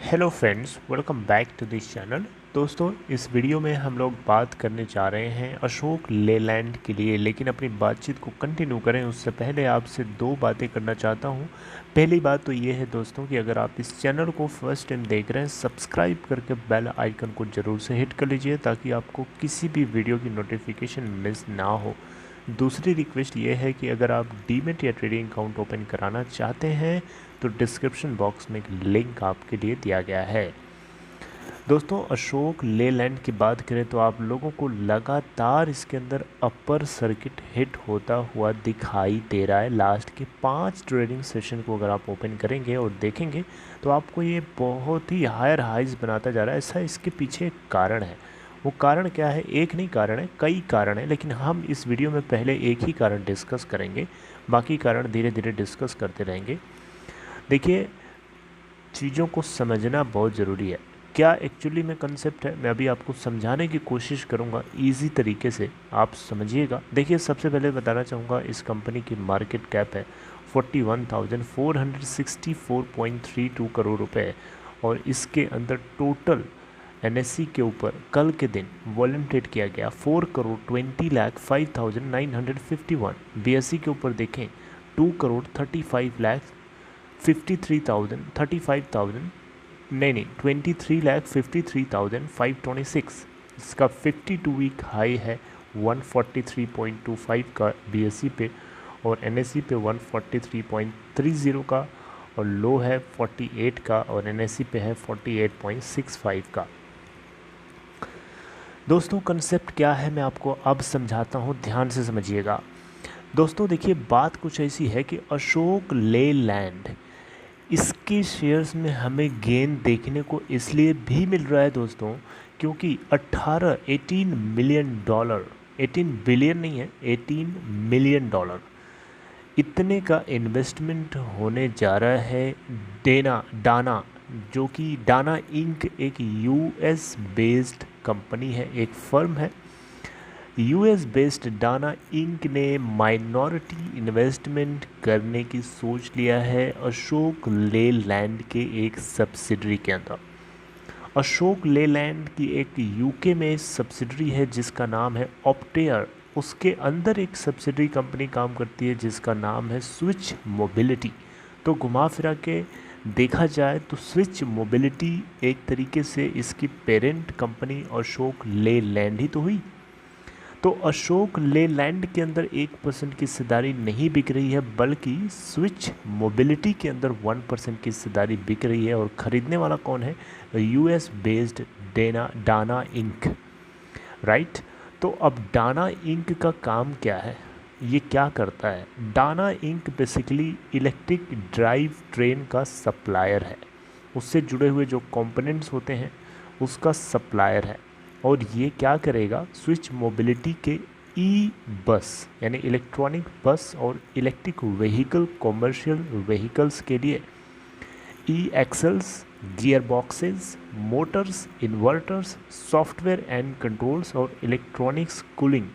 Hello friends, welcome back to this channel. दोस्तों, इस video में हम लोग बात करने जा रहे हैं अशोक लेलैंड के लिए। लेकिन अपनी बातचीत को कंटिन्यू करें उससे पहले आपसे दो बातें करना चाहता हूं। पहली बात तो ये है दोस्तों कि अगर आप इस चैनल को फर्स्ट टाइम देख रहे हैं, सब्सक्राइब करके बेल आइकन को ज़रूर से हिट कर लीजिए ताकि आपको किसी भी वीडियो की नोटिफिकेशन मिस ना हो। दूसरी रिक्वेस्ट ये है कि अगर आप डीमैट या ट्रेडिंग अकाउंट ओपन कराना चाहते हैं तो डिस्क्रिप्शन बॉक्स में एक लिंक आपके लिए दिया गया है। दोस्तों, अशोक लेलैंड की बात करें तो आप लोगों को लगातार इसके अंदर अपर सर्किट हिट होता हुआ दिखाई दे रहा है। लास्ट के 5 ट्रेडिंग सेशन को अगर आप ओपन करेंगे और देखेंगे तो आपको ये बहुत ही हायर हाइज बनाता जा रहा है। ऐसा इसके पीछे एक कारण है। वो कारण क्या है? एक नहीं कारण है, कई कारण है, लेकिन हम इस वीडियो में पहले एक ही कारण डिस्कस करेंगे, बाकी कारण धीरे धीरे डिस्कस करते रहेंगे। देखिए, चीज़ों को समझना बहुत ज़रूरी है। क्या एक्चुअली में कंसेप्ट है, मैं अभी आपको समझाने की कोशिश करूँगा इजी तरीके से, आप समझिएगा। देखिए, सबसे पहले बताना चाहूँगा इस कंपनी की मार्केट कैप है 41,464.32 करोड़ रुपए और इसके अंदर टोटल एनएससी के ऊपर कल के दिन वॉल्यूम ट्रेड किया गया 4,20,05,951। बीएससी के ऊपर देखें 2,35,53,035,000 नहीं 23,53,526। इसका 52 वीक हाई है 143.25 का बीएससी पे और एनएससी पे 143.30 का और लो है 48 का और एनएससी पे है 48.65 का। दोस्तों, कंसेप्ट क्या है मैं आपको अब समझाता हूँ, ध्यान से समझिएगा। दोस्तों देखिए, बात कुछ ऐसी है कि अशोक लेलैंड, इसके शेयर्स में हमें गेन देखने को इसलिए भी मिल रहा है दोस्तों क्योंकि 18 मिलियन डॉलर, 18 बिलियन नहीं है, 18 मिलियन डॉलर इतने का इन्वेस्टमेंट होने जा रहा है डाना, जो कि डाना इंक एक यूएस बेस्ड कंपनी है, एक फर्म है। यूएस बेस्ड डाना इंक ने माइनॉरिटी इन्वेस्टमेंट करने की सोच लिया है अशोक लेलैंड के एक सब्सिडरी के अंदर। अशोक लेलैंड की एक यूके में सब्सिडरी है जिसका नाम है ऑप्टेयर। उसके अंदर एक सब्सिडरी कंपनी काम करती है जिसका नाम है स्विच मोबिलिटी। तो घुमा फिरा के देखा जाए तो स्विच मोबिलिटी एक तरीके से इसकी पेरेंट कंपनी अशोक लेलैंड ही तो हुई। तो अशोक लेलैंड के अंदर 1% की हिस्सेदारी नहीं बिक रही है, बल्कि स्विच मोबिलिटी के अंदर 1% की हिस्सेदारी बिक रही है। और ख़रीदने वाला कौन है? US based Dana Inc, right. तो अब डाना इंक का काम क्या है, ये क्या करता है? Dana Inc basically electric drive train का सप्लायर है, उससे जुड़े हुए जो कंपोनेंट्स होते हैं उसका सप्लायर है। और ये क्या करेगा? स्विच मोबिलिटी के ई बस यानी इलेक्ट्रॉनिक बस और इलेक्ट्रिक व्हीकल, कॉमर्शियल व्हीकल्स के लिए e axles, gear boxes, motors, inverters, software and controls और इलेक्ट्रॉनिक्स कूलिंग,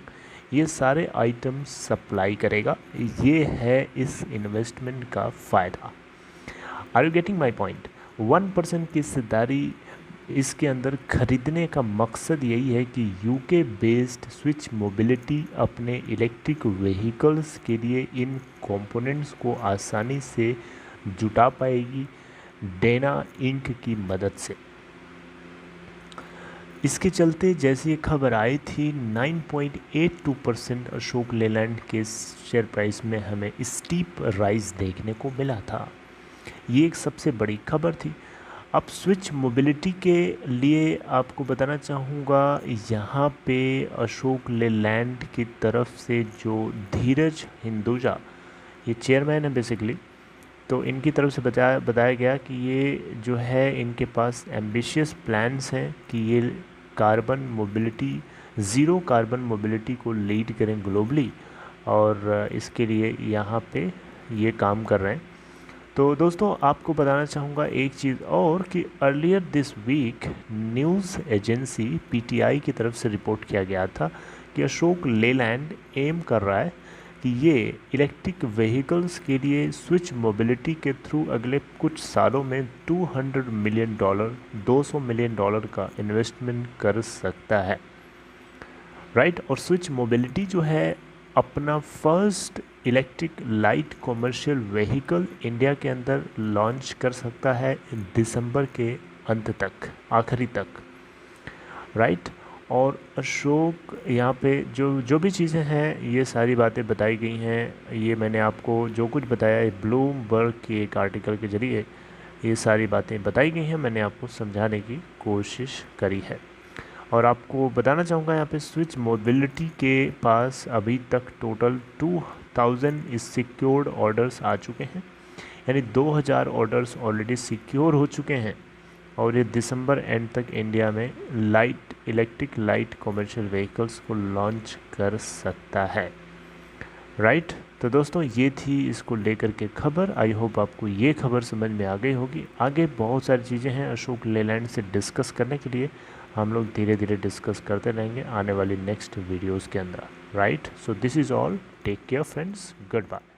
ये सारे आइटम्स सप्लाई करेगा। ये है इस इन्वेस्टमेंट का फ़ायदा। Are you getting my point? 1% की हिस्सेदारी इसके अंदर खरीदने का मकसद यही है कि यूके बेस्ड स्विच मोबिलिटी अपने इलेक्ट्रिक व्हीकल्स के लिए इन कंपोनेंट्स को आसानी से जुटा पाएगी डाना इंक की मदद से। इसके चलते जैसी एक खबर आई थी 9.82% अशोक लेलैंड के शेयर प्राइस में हमें स्टीप राइज देखने को मिला था। ये एक सबसे बड़ी खबर थी। अब स्विच मोबिलिटी के लिए आपको बताना चाहूँगा, यहाँ पे अशोक लेलैंड की तरफ से जो धीरज हिंदुजा, ये चेयरमैन है बेसिकली, तो इनकी तरफ से बताया गया कि ये जो है इनके पास एम्बिशियस प्लान्स हैं कि ये carbon mobility, zero carbon mobility को लीड करें ग्लोबली, और इसके लिए यहाँ पे ये काम कर रहे हैं। तो दोस्तों, आपको बताना चाहूँगा एक चीज़ और कि earlier this week news agency PTI की तरफ से रिपोर्ट किया गया था कि अशोक लेलैंड एम कर रहा है कि ये इलेक्ट्रिक व्हीकल्स के लिए स्विच मोबिलिटी के थ्रू अगले कुछ सालों में $200 मिलियन 200 मिलियन डॉलर का इन्वेस्टमेंट कर सकता है, राइट। और स्विच मोबिलिटी जो है अपना first electric light commercial vehicle India के अंदर लॉन्च कर सकता है दिसंबर के अंत तक, आखिरी तक, राइट। और अशोक यहाँ पे जो भी चीज़ें हैं ये सारी बातें बताई गई हैं, ये मैंने आपको जो कुछ बताया है ब्लूमबर्ग के एक आर्टिकल के ज़रिए ये सारी बातें बताई गई हैं, मैंने आपको समझाने की कोशिश करी है। और आपको बताना चाहूँगा यहाँ पे स्विच मोबिलिटी के पास अभी तक टोटल 2000 सिक्योर्ड ऑर्डर्स आ चुके हैं, यानी 2000 ऑर्डर्स ऑलरेडी सिक्योर हो चुके हैं और ये दिसंबर एंड तक इंडिया में इलेक्ट्रिक लाइट कमर्शियल व्हीकल्स को लॉन्च कर सकता है, राइट। तो दोस्तों ये थी इसको लेकर के खबर। आई होप आपको ये खबर समझ में आ गई होगी। आगे बहुत सारी चीज़ें हैं अशोक लेलैंड से डिस्कस करने के लिए, हम लोग धीरे धीरे डिस्कस करते रहेंगे आने वाली नेक्स्ट वीडियोज़ के अंदर, right. So this is all, take care friends, good bye.